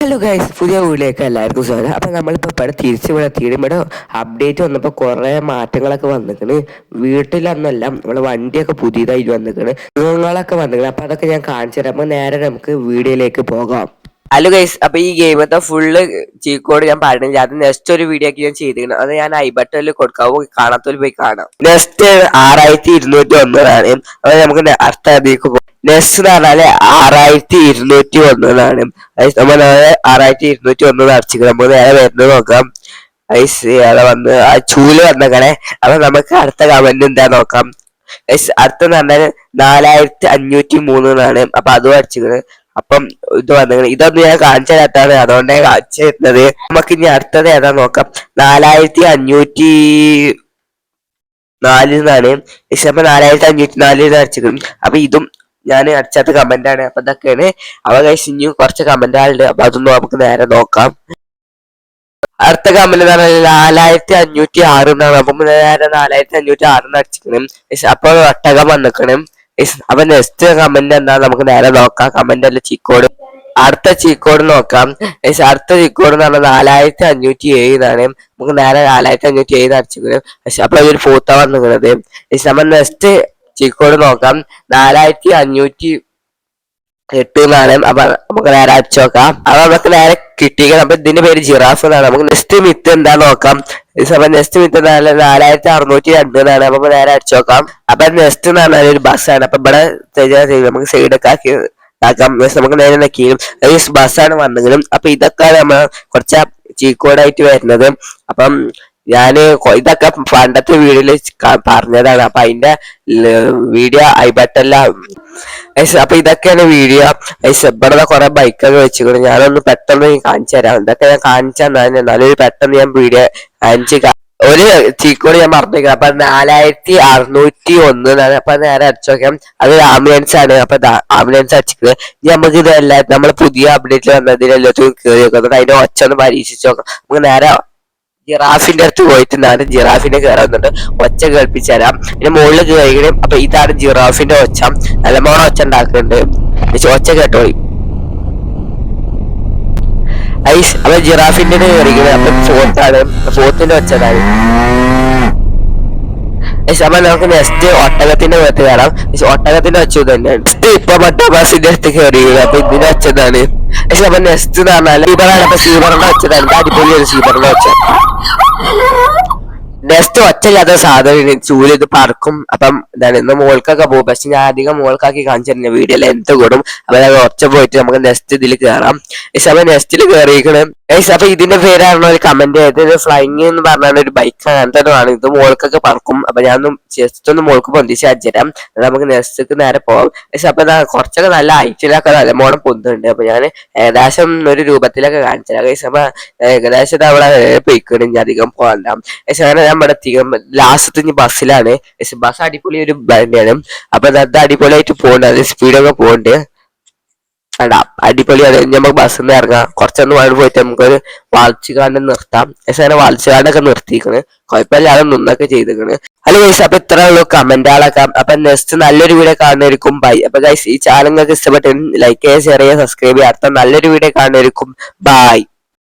Hello guys, പുതിയ വീഡിയോയിലേക്ക് എല്ലാവർക്കും സ്വാഗതം. അപ്പം നമ്മളിപ്പോൾ ഇവിടെ തിരിച്ചിവിടെ ഇവിടെ അപ്ഡേറ്റ് വന്നപ്പോൾ കുറേ മാറ്റങ്ങളൊക്കെ വന്നിക്കണ്. വീട്ടിലൊന്നല്ല, നമ്മളെ വണ്ടിയൊക്കെ പുതിയതായിട്ട് വന്നിക്കണ്, മൃഗങ്ങളൊക്കെ വന്നിക്കണ്. അപ്പം അതൊക്കെ ഞാൻ കാണിച്ചു തരാം. അപ്പോൾ നേരെ നമുക്ക് വീഡിയോയിലേക്ക് പോകാം. ഹലോ ഗൈസ്, അപ്പൊ ഈ ഗെയിമത്തെ ഫുള്ള് ചീക്കോട് ഞാൻ പറഞ്ഞില്ല. അത് നെക്സ്റ്റ് ഒരു വീഡിയോ ഒക്കെ ഞാൻ ചെയ്തിരുന്നു. അത് ഞാൻ ഐ ബട്ടണിൽ കൊടുക്കാവോ, കാണാത്തവർ പോയി കാണാം. നെക്സ്റ്റ് 6201 അപ്പൊ നമുക്ക് അടുത്ത അതിലേക്ക് പോകാം. നെക്സ്റ്റ് എന്ന് പറഞ്ഞാല് 6201 നമ്മൾ 6201 അടിച്ചിട്ട് നമുക്ക് നേരെ വരുന്നത് നോക്കാം. ഐസ് അവിടെ വന്ന് ആ ചൂല് വന്നേക്കണേ. അപ്പൊ നമുക്ക് അടുത്ത കമന്റ് എന്താ നോക്കാം. അടുത്തെന്ന് പറഞ്ഞാല് 4503 അപ്പൊ അതും അടിച്ചിക്കണ്. അപ്പം ഇത് വന്നിങ്ങനെ ഇതൊന്നും ഞാൻ കാണിച്ചു തരാത്താണ്, അതുകൊണ്ടേ കാണിച്ചു തരുന്നത്. നമുക്ക് ഇനി അടുത്തത് ഏതാ നോക്കാം. 4504 അപ്പൊ 4504 അടിച്ചിരിക്കും. അപ്പൊ ഇതും ഞാൻ അടിച്ചാത്ത കമന്റ് ആണ്. അപ്പൊ ഇതൊക്കെയാണ്. അവ കഴിച്ച് ഇനി കുറച്ച് കമന്റ് ആളുണ്ട്. അപ്പൊ അതൊന്നും നമുക്ക് നേരെ നോക്കാം. അടുത്ത കമന്റ് എന്ന് പറഞ്ഞാൽ 4506 എന്നാണ്. അപ്പൊ നേരെ 4506 അടിച്ചിരിക്കണം. അപ്പൊ ഒട്ടകം വന്നിക്കണം. അപ്പൊ നെക്സ്റ്റ് കമന്റ് എന്താ നമുക്ക് നേരെ നോക്കാം. കമന്റ് അല്ല ചീക്കോട്. അടുത്ത ചീക്കോട് നോക്കാം. അടുത്ത ചീക്കോട് എന്ന് പറഞ്ഞാൽ 4507 നമുക്ക് നേരെ 4507 അടിച്ചിരിക്കണം. അപ്പൊ അതൊരു പൂത്ത വന്നിരിക്കണത്. നമ്മൾ നെക്സ്റ്റ് ചീക്കോട് നോക്കാം. 4508 അപ്പൊ നമുക്ക് നേരെ അടിച്ചു നോക്കാം. അപ്പൊ നമുക്ക് നേരെ കിട്ടിയിരിക്കണം. അപ്പൊ ഇതിന്റെ പേര് ജിറാഫ് എന്നാണ്. നമുക്ക് നെക്സ്റ്റ് മിത്ത് എന്താ നോക്കാം. നെക്സ്റ്റ് മിത്ത് 4602 അപ്പൊ നേരെ അടിച്ചു നോക്കാം. അപ്പൊ നെക്സ്റ്റ് എന്ന് പറഞ്ഞാൽ ഒരു ബസ്സാണ്. അപ്പൊ ഇവിടെ നമുക്ക് സൈഡൊക്കെ ആക്കാം. നമുക്ക് നേരെ നോക്കിയും ബസ്സാണ് വന്നെങ്കിലും. അപ്പൊ ഇതൊക്കെ നമ്മൾ കുറച്ച് ചീക്കോടായിട്ട് വരുന്നത്. അപ്പം ഞാന് ഇതൊക്കെ പണ്ടത്തെ വീഡിയോയില് പറഞ്ഞതാണ്. അപ്പൊ അതിന്റെ വീഡിയോ ഐ ബട്ടണില. അപ്പൊ ഇതൊക്കെയാണ് വീഡിയോ. ഇവിടെ കുറെ ബൈക്കൊക്കെ വെച്ചിട്ടുണ്ട്. ഞാനൊന്ന് പെട്ടെന്ന് കാണിച്ചു തരാം. ഇതൊക്കെ ഞാൻ കാണിച്ചു തന്നെ, നല്ലൊരു പെട്ടെന്ന് ഞാൻ വീഡിയോ കാണിച്ച് ഒരു ചീക്കോട് ഞാൻ പറഞ്ഞേക്കാം. അപ്പൊ 4601 അപ്പൊ നേരെ അടിച്ചു നോക്കാം. അത് ആംബുലൻസ് ആണ്. അപ്പൊ ആംബുലൻസ് അടിച്ചിട്ട് നമുക്ക് ഇതെല്ലാം നമ്മള് പുതിയ അപ്ഡേറ്റ് വന്നതിനെല്ലാത്തും കയറി നോക്കാം. അതിന്റെ ഒച്ച ഒന്ന് പരീക്ഷിച്ചു നോക്കാം. നമുക്ക് നേരെ ജിറാഫിന്റെ അടുത്ത് പോയിട്ട് ഞാൻ ജിറാഫിനെ കയറുന്നുണ്ട്. ഒച്ച കേൾപ്പിച്ചു തരാം. പിന്നെ മുകളിൽ കയറിക്കണം. അപ്പൊ ഇതാണ് ജിറാഫിന്റെ ഒച്ച. നല്ലമോണം ഒച്ച ഉണ്ടാക്കുന്നുണ്ട്. ഒച്ച കേട്ടോളി. അപ്പൊ ജിറാഫിന്റെ കയറിക്കുന്നത്. അപ്പൊ ഫോർത്താണ്. ഫോർത്തിന്റെ ഒച്ചതാണ്. അപ്പൊ നമുക്ക് നെക്സ്റ്റ് ഒട്ടകത്തിന്റെ അടുത്ത് കയറാം. ഒട്ടകത്തിന്റെ ഒച്ച തന്നെയാണ്. നെക്സ്റ്റ് ഇപ്പൊ ബസിന്റെ അടുത്ത് കയറിയത്. അപ്പൊ ഇതിന്റെ ഒച്ചതാണ്. അപ്പൊ നെക്സ്റ്റ് എന്ന് പറഞ്ഞാൽ സീബറാണ്. അപ്പൊ സീബറിന്റെ ഒച്ചതാണ്. അടിപൊളി ഒരു സീബറിന്റെ ഒച്ച. നെക്സ്റ്റ് ഒച്ചയില്ലാത്ത സാധനം ചൂല് ഇത് പറക്കും. അപ്പം എന്താണ് ഇന്ന് മോൾക്കൊക്കെ പോകും. പക്ഷെ ഞാൻ അധികം മോൾക്കാക്കി കാണിച്ചിരുന്ന വീഡിയോ ലെന്ത് കൂടും. അപ്പൊ ഞാൻ ഒച്ച പോയിട്ട് നമുക്ക് നെക്സ്റ്റ് ഇതിൽ കയറാം. അപ്പൊ നെക്സ്റ്റിൽ കയറിയിരിക്കണം. അപ്പൊ ഇതിന്റെ പേരാണോ ഒരു കമന്റ് ചെയ്തത്. ഫ്ലൈങ് എന്ന് പറഞ്ഞാൽ ഒരു ബൈക്ക് അങ്ങനത്തെ ആണ്. ഇത് മോൾക്കൊക്കെ പറക്കും. അപ്പൊ ഞാനൊന്ന് ജസ്റ്റ് ഒന്ന് മോൾക്ക് പൊന്തിച്ച് അയച്ചുതരാം. നമുക്ക് നെക്സ്റ്റ് നേരെ പോകാം. അപ്പൊ കുറച്ചൊക്കെ നല്ല ഹൈറ്റിലൊക്കെ നല്ല മോണം പൊന്തുണ്ട്. അപ്പൊ ഞാൻ ഏകദേശം ഒരു രൂപത്തിലൊക്കെ കാണിച്ചുതരാം. അപ്പൊ ഏകദേശം അവിടെ പോയിക്കണം. ഇനി അധികം പോകണ്ട. അങ്ങനെ നമ്മുടെ ലാസ്റ്റ് ഇനി ബസ്സിലാണ്. ബസ് അടിപൊളി ഒരു തന്നെയാണ്. അപ്പൊ അത് അടിപൊളിയായിട്ട് പോകണ്ട. സ്പീഡൊക്കെ പോകണ്ട്. അടിപൊളിയാണ്. നമുക്ക് ബസ്സിൽ നിന്ന് ഇറങ്ങാം. കുറച്ചൊന്ന് വേണ്ടി പോയിട്ട് നമുക്കൊരു വാൾച്ചുകാണ്ട് നിർത്താം. അങ്ങനെ വാൾച്ചുകാണ്ടൊക്കെ നിർത്തിക്കണ്. കുഴപ്പമില്ലാതെ നിന്നൊക്കെ ചെയ്തിക്കണ്. ഹലോ ഗൈസ്, അപ്പൊ ഇത്ര ഉള്ളൂ കമന്റുകളൊക്കെ. അപ്പൊ നെക്സ്റ്റ് നല്ലൊരു വീഡിയോ കാണുന്നവർക്കും ബൈ. അപ്പൊ ഗൈസ് ഈ ചാനൽ നിങ്ങൾക്ക് ഇഷ്ടപ്പെട്ടു ലൈക്ക് ചെയ്യുക, ഷെയർ ചെയ്യുക, സബ്സ്ക്രൈബ് ചെയ്യുക. അടുത്ത നല്ലൊരു വീഡിയോ കാണുന്നവർക്കും ബൈ.